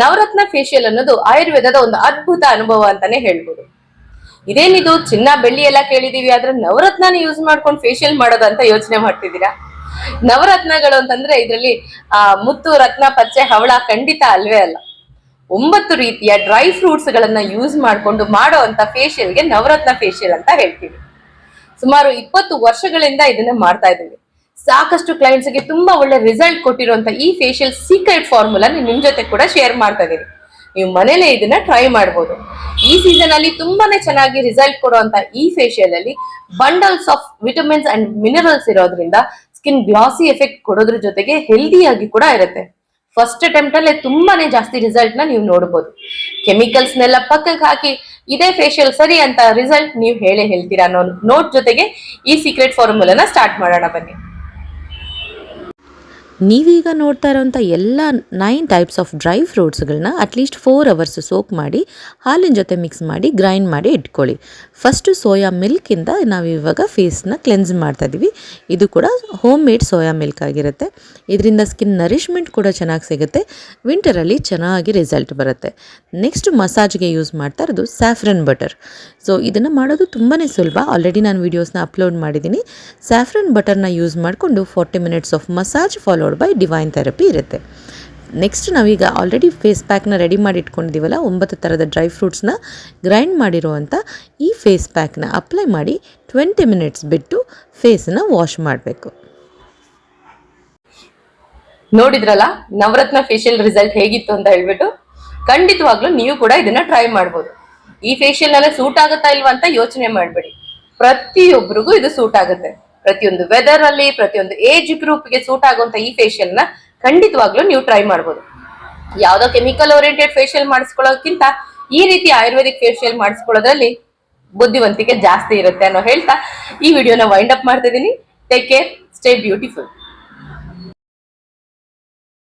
Navratna facial ಅನ್ನೋದು ಆಯುರ್ವೇದದ ಒಂದು ಅದ್ಭುತ ಅನುಭವ ಅಂತಾನೆ ಹೇಳ್ಬೋದು. ಇದೇನಿದು ಚಿನ್ನ ಬೆಳ್ಳಿ ಎಲ್ಲ ಕೇಳಿದೀವಿ, ಆದ್ರೆ ನವರತ್ನ ಯೂಸ್ ಮಾಡ್ಕೊಂಡು ಫೇಶಿಯಲ್ ಮಾಡೋದು ಅಂತ ಯೋಚನೆ ಮಾಡ್ತಿದ್ದೀರಾ? ನವರತ್ನಗಳು ಅಂತಂದ್ರೆ ಇದರಲ್ಲಿ ಮುತ್ತು, ರತ್ನ, ಪಚ್ಚೆ, ಹವಳ ಖಂಡಿತ ಅಲ್ವೇ ಅಲ್ಲ. 9 ರೀತಿಯ ಡ್ರೈ ಫ್ರೂಟ್ಸ್ ಗಳನ್ನ ಯೂಸ್ ಮಾಡ್ಕೊಂಡು ಮಾಡೋ ಅಂತ ಫೇಶಿಯಲ್ಗೆ ನವರತ್ನ ಫೇಶಿಯಲ್ ಅಂತ ಹೇಳ್ತೀವಿ. ಸುಮಾರು 20 ವರ್ಷಗಳಿಂದ ಇದನ್ನ ಮಾಡ್ತಾ ಇದ್ದೀವಿ. ಸಾಕಷ್ಟು ಕ್ಲೈಂಟ್ಸ್ ಗೆ ತುಂಬಾ ಒಳ್ಳೆ ರಿಸಲ್ಟ್ ಕೊಟ್ಟಿರುವಂತ ಈ ಫೇಶಿಯಲ್ ಸೀಕ್ರೆಟ್ ಫಾರ್ಮುಲಾ ನಿಮ್ ಜೊತೆ ಕೂಡ ಶೇರ್ ಮಾಡ್ತಾ ಇದೀನಿ. ನೀವು ಮನೇಲೆ ಇದನ್ನ ಟ್ರೈ ಮಾಡಬಹುದು. ಈ ಸೀಸನ್ ಅಲ್ಲಿ ತುಂಬಾನೇ ಚೆನ್ನಾಗಿ ರಿಸಲ್ಟ್ ಕೊಡುವಂತ ಈ ಫೇಶಿಯಲ್ ಅಲ್ಲಿ bundles of vitamins and minerals ಇರೋದ್ರಿಂದ ಸ್ಕಿನ್ ಗ್ಲಾಸಿ ಎಫೆಕ್ಟ್ ಕೊಡೋದ್ರ ಜೊತೆಗೆ ಹೆಲ್ದಿಯಾಗಿ ಕೂಡ ಇರುತ್ತೆ. ಫಸ್ಟ್ ಅಟೆಂಪ್ಟ್ ಅಲ್ಲೇ ತುಂಬಾನೇ ಜಾಸ್ತಿ ರಿಸಲ್ಟ್ ನ ನೀವು ನೋಡಬಹುದು. ಕೆಮಿಕಲ್ಸ್ ನೆಲ್ಲ ಪಕ್ಕಕ್ಕೆ ಹಾಕಿ ಇದೇ ಫೇಶಿಯಲ್ ಸರಿ ಅಂತ ರಿಸಲ್ಟ್ ನೀವು ಹೇಳ್ತೀರಾ ಅನ್ನೋ ನೋಟ್ ಜೊತೆಗೆ ಈ ಸೀಕ್ರೆಟ್ ಫಾರ್ಮುಲಾನ ಸ್ಟಾರ್ಟ್ ಮಾಡೋಣ ಬನ್ನಿ. ನೀವೀಗ ನೋಡ್ತಾ ಇರೋಂಥ ಎಲ್ಲ 9 ಟೈಪ್ಸ್ ಆಫ್ ಡ್ರೈ ಫ್ರೂಟ್ಸ್ಗಳನ್ನ ಅಟ್ಲೀಸ್ಟ್ 4 ಅವರ್ಸ್ ಸೋಕ್ ಮಾಡಿ ಹಾಲಿನ ಜೊತೆ ಮಿಕ್ಸ್ ಮಾಡಿ ಗ್ರೈಂಡ್ ಮಾಡಿ ಇಟ್ಕೊಳ್ಳಿ. ಫಸ್ಟು ಸೋಯಾ ಮಿಲ್ಕಿಂದ ನಾವು ಇವಾಗ ಫೇಸ್ನ ಕ್ಲೆನ್ಸ್ ಮಾಡ್ತಾ ಇದ್ದೀವಿ. ಇದು ಕೂಡ ಹೋಮ್ ಮೇಡ್ ಸೋಯಾ ಮಿಲ್ಕ್ ಆಗಿರುತ್ತೆ. ಇದರಿಂದ ಸ್ಕಿನ್ ನರಿಶ್ಮೆಂಟ್ ಕೂಡ ಚೆನ್ನಾಗಿ ಸಿಗುತ್ತೆ. ವಿಂಟರಲ್ಲಿ ಚೆನ್ನಾಗಿ ರಿಸಲ್ಟ್ ಬರುತ್ತೆ. ನೆಕ್ಸ್ಟ್ ಮಸಾಜ್ಗೆ ಯೂಸ್ ಮಾಡ್ತಾ ಇರೋದು ಸ್ಯಾಫ್ರನ್ ಬಟರ್. ಸೊ ಇದನ್ನು ಮಾಡೋದು ತುಂಬಾ ಸುಲಭ. ಆಲ್ರೆಡಿ ನಾನು ವೀಡಿಯೋಸ್ನ ಅಪ್ಲೋಡ್ ಮಾಡಿದ್ದೀನಿ. ಸ್ಯಾಫ್ರನ್ ಬಟರ್ನ ಯೂಸ್ ಮಾಡಿಕೊಂಡು 40 minutes of massage followed by divine therapy ಇರುತ್ತೆ. ನೆಕ್ಸ್ಟ್ ನಾವೀಗ ಆಲ್ರೆಡಿ ಫೇಸ್ ಪ್ಯಾಕ್ನ ರೆಡಿ ಮಾಡಿ ಇಟ್ಕೊಂಡಿದ್ದೀವಲ್ಲ, 9 ಥರದ ಡ್ರೈ ಫ್ರೂಟ್ಸ್ನ ಗ್ರೈಂಡ್ ಮಾಡಿರುವಂಥ ಈ ಫೇಸ್ ಪ್ಯಾಕ್ನ ಅಪ್ಲೈ ಮಾಡಿ 20 ಮಿನಿಟ್ಸ್ ಬಿಟ್ಟು ಫೇಸನ್ನ ವಾಶ್ ಮಾಡಬೇಕು. ನೋಡಿದ್ರಲ್ಲ ನವರತ್ನ ಫೇಶಿಯಲ್ ರಿಸಲ್ಟ್ ಹೇಗಿತ್ತು ಅಂತ ಹೇಳ್ಬಿಟ್ಟು. ಖಂಡಿತವಾಗ್ಲೂ ನೀವು ಕೂಡ ಇದನ್ನ ಟ್ರೈ ಮಾಡ್ಬೋದು. ಈ ಫೇಶಿಯಲ್ ಎಲ್ಲ ಸೂಟ್ ಆಗುತ್ತಾ ಇಲ್ವಾ ಅಂತ ಯೋಚನೆ ಮಾಡಬೇಡಿ. ಪ್ರತಿಯೊಬ್ಬರಿಗೂ ಇದು ಸೂಟ್ ಆಗುತ್ತೆ. ಪ್ರತಿಯೊಂದು ವೆದರ್ ಅಲ್ಲಿ, ಪ್ರತಿಯೊಂದು ಏಜ್ ಗ್ರೂಪ್ಗೆ ಸೂಟ್ ಆಗುವಂತ ಈ ಫೇಶಿಯಲ್ ನ ಖಂಡಿತವಾಗ್ಲೂ ನೀವು ಟ್ರೈ ಮಾಡ್ಬೋದು. ಯಾವ್ದೋ ಕೆಮಿಕಲ್ ಓರಿಯೆಂಟೆಡ್ ಫೇಶಿಯಲ್ ಮಾಡಿಸ್ಕೊಳ್ಳೋದಕ್ಕಿಂತ ಈ ರೀತಿ ಆಯುರ್ವೇದಿಕ್ ಫೇಶಿಯಲ್ ಮಾಡಿಸ್ಕೊಳ್ಳೋದ್ರಲ್ಲಿ ಬುದ್ಧಿವಂತಿಕೆ ಜಾಸ್ತಿ ಇರುತ್ತೆ ಅನ್ನೋ ಹೇಳ್ತಾ ಈ ವಿಡಿಯೋನ ವೈಂಡ್ ಅಪ್ ಮಾಡ್ತಾ ಇದೀನಿ. Take care, stay beautiful.